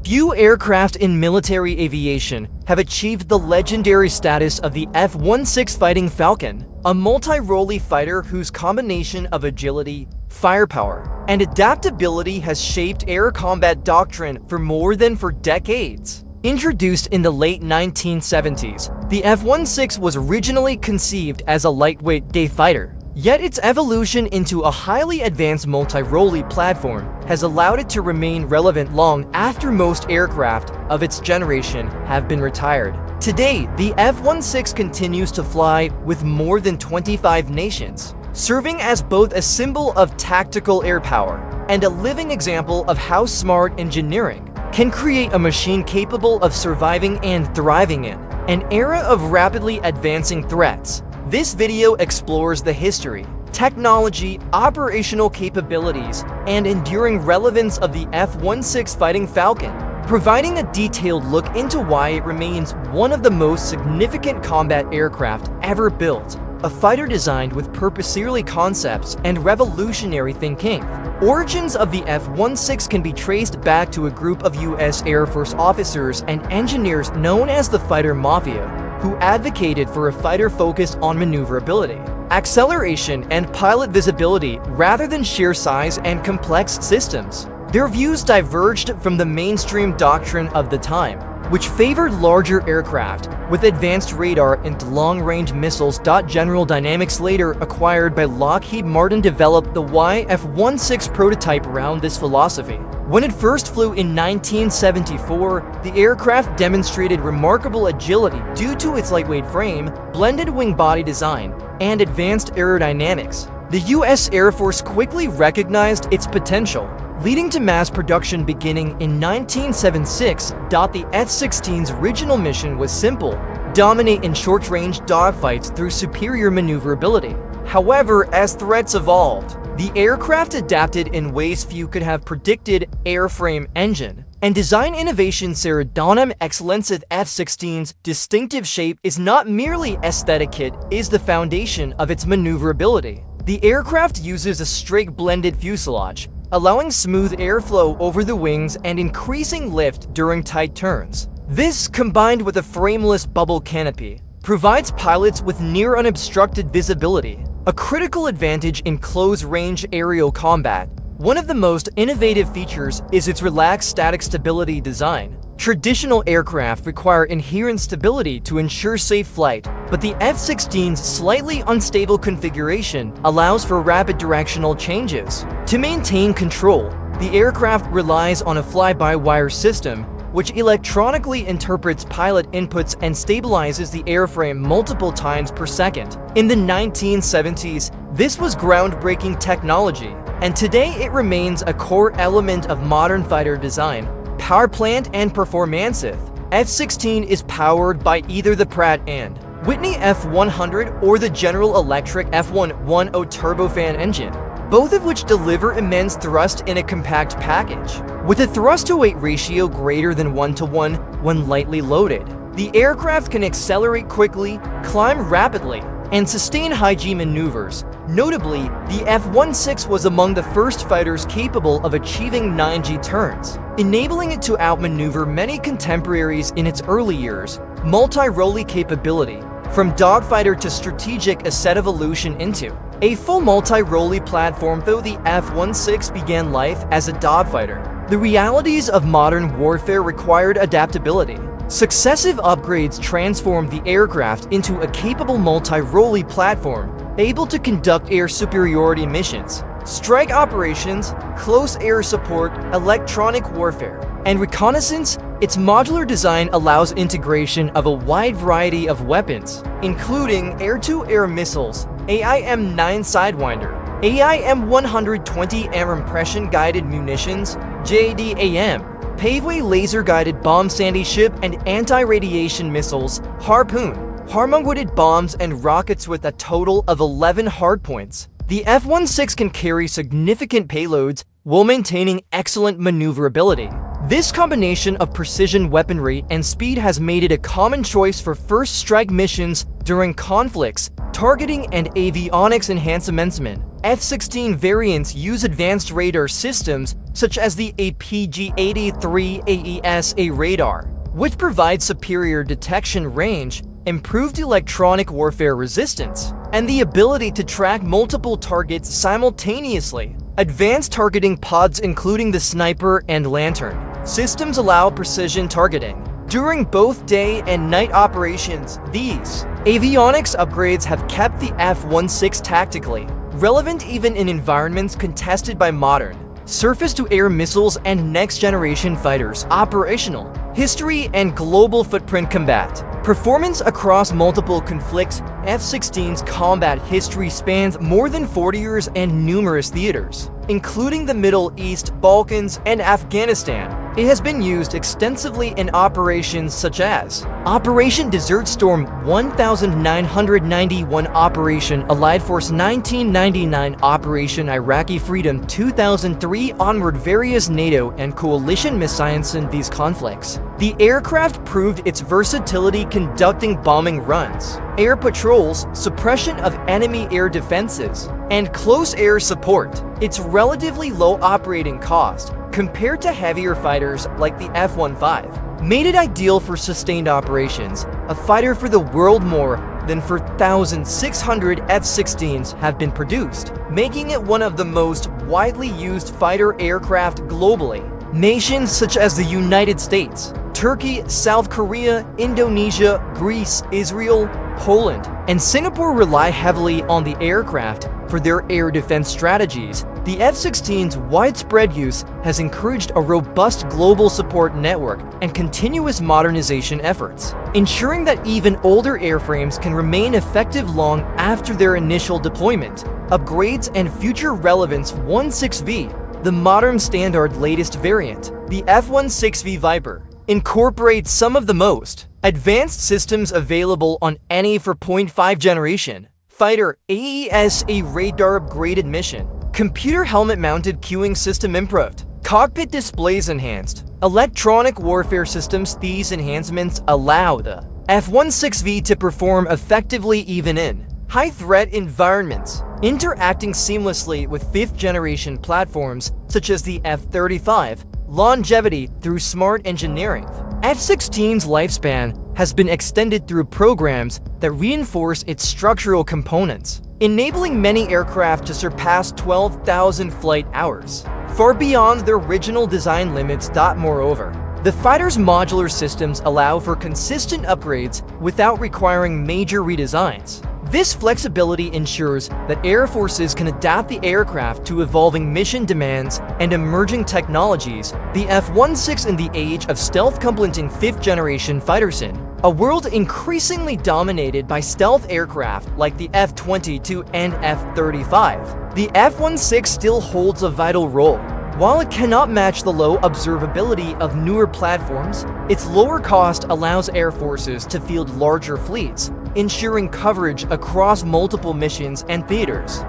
Few aircraft in military aviation have achieved the legendary status of the F-16 fighting Falcon, a multi-role fighter whose combination of agility, firepower, and adaptability has shaped air combat doctrine for more than decades. Introduced in the late 1970s, the F-16 was originally conceived as a lightweight day fighter. Yet its evolution into a highly advanced multi-role platform has allowed it to remain relevant long after most aircraft of its generation have been retired. Today, the F-16 continues to fly with more than 25 nations, serving as both a symbol of tactical air power and a living example of how smart engineering can create a machine capable of surviving and thriving in an era of rapidly advancing threats. This video explores the history, technology, operational capabilities, and enduring relevance of the F-16 fighting Falcon, providing a detailed look into why it remains one of the most significant combat aircraft ever built, a fighter designed with purpose-early concepts and revolutionary thinking. Origins of the F-16 can be traced back to a group of U.S. Air Force officers and engineers known as the Fighter Mafia, who advocated for a fighter focused on maneuverability, acceleration, and pilot visibility rather than sheer size and complex systems. Their views diverged from the mainstream doctrine of the time, which favored larger aircraft with advanced radar and long-range missiles. General Dynamics, later acquired by Lockheed Martin, developed the YF-16 prototype around this philosophy. When it first flew in 1974, the aircraft demonstrated remarkable agility due to its lightweight frame, blended wing body design, and advanced aerodynamics. The U.S. Air Force quickly recognized its potential, leading to mass production beginning in 1976. The F-16's original mission was simple: dominate in short-range dogfights through superior maneuverability. However, as threats evolved, the aircraft adapted in ways few could have predicted. Airframe, engine, and design innovations. Aerodynamic excellence of F-16's distinctive shape is not merely aesthetic, it is the foundation of its maneuverability. The aircraft uses a straight blended fuselage, allowing smooth airflow over the wings and increasing lift during tight turns. This, combined with a frameless bubble canopy, provides pilots with near unobstructed visibility, a critical advantage in close-range aerial combat. One of the most innovative features is its relaxed static stability design. Traditional aircraft require inherent stability to ensure safe flight, but the F-16's slightly unstable configuration allows for rapid directional changes. To maintain control, the aircraft relies on a fly-by-wire system, which electronically interprets pilot inputs and stabilizes the airframe multiple times per second. In the 1970s, this was groundbreaking technology, and today it remains a core element of modern fighter design, power plant, and performance. F-16 is powered by either the Pratt & Whitney F100 or the General Electric F110 turbofan engine, both of which deliver immense thrust in a compact package. With a thrust-to-weight ratio greater than 1:1 when lightly loaded, the aircraft can accelerate quickly, climb rapidly, and sustain high-G maneuvers. Notably, the F-16 was among the first fighters capable of achieving 9G turns, enabling it to outmaneuver many contemporaries in its early years. Multi-role capability. From dogfighter to strategic, a set evolution into a full multi-role platform. Though the F-16 began life as a dogfighter, the realities of modern warfare required adaptability. Successive upgrades transformed the aircraft into a capable multi-role platform, able to conduct air superiority missions, strike operations, close air support, electronic warfare, and reconnaissance. Its modular design allows integration of a wide variety of weapons, including air-to-air missiles, AIM-9 Sidewinder, AIM-120 air impression-guided munitions, JDAM, paveway laser-guided bomb Sandy ship, and anti-radiation missiles, Harpoon, harmonic bombs, and rockets with a total of 11 hardpoints. The F-16 can carry significant payloads while maintaining excellent maneuverability. This combination of precision weaponry and speed has made it a common choice for first strike missions during conflicts, targeting, and avionics enhancements. F-16 variants use advanced radar systems such as the APG-83 AESA radar, which provides superior detection range, improved electronic warfare resistance, and the ability to track multiple targets simultaneously. Advanced targeting pods, including the Sniper and Lantern systems, allow precision targeting during both day and night operations. These avionics upgrades have kept the F-16 tactically relevant even in environments contested by modern surface-to-air missiles and next-generation fighters. Operational history and global footprint. Combat performance across multiple conflicts. F-16's combat history spans more than 40 years and numerous theaters, including the Middle East, Balkans, and Afghanistan. It has been used extensively in operations such as Operation Desert Storm 1991, Operation Allied Force 1999, Operation Iraqi Freedom 2003 onward. Various NATO and coalition missions in these conflicts. The aircraft proved its versatility conducting bombing runs, air patrols, suppression of enemy air defenses, and close air support. Its relatively low operating cost compared to heavier fighters like the F-15 made it ideal for sustained operations. A fighter for the world. More than 4,600 F-16s have been produced, making it one of the most widely used fighter aircraft globally. Nations such as the United States, Turkey, South Korea, Indonesia, Greece, Israel, Poland, and Singapore rely heavily on the aircraft for their air defense strategies. The F-16's widespread use has encouraged a robust global support network and continuous modernization efforts, ensuring that even older airframes can remain effective long after their initial deployment. Upgrades and future relevance. 16V, the modern standard latest variant, the F-16V Viper, incorporates some of the most advanced systems available on any 4.5 generation fighter. AESA radar upgraded mission, computer helmet-mounted queuing system improved, cockpit displays enhanced, electronic warfare systems. These enhancements allow the F-16V to perform effectively even in high-threat environments, interacting seamlessly with 5th-generation platforms such as the F-35. Longevity through smart engineering. F-16's lifespan has been extended through programs that reinforce its structural components, enabling many aircraft to surpass 12,000 flight hours, far beyond their original design limits. Moreover, the fighter's modular systems allow for consistent upgrades without requiring major redesigns. This flexibility ensures that air forces can adapt the aircraft to evolving mission demands and emerging technologies. The F-16 in the age of stealth. Complementing 5th-generation fighters in a world increasingly dominated by stealth aircraft like the F-22 and F-35, the F-16 still holds a vital role. While it cannot match the low observability of newer platforms, its lower cost allows air forces to field larger fleets, ensuring coverage across multiple missions and theaters.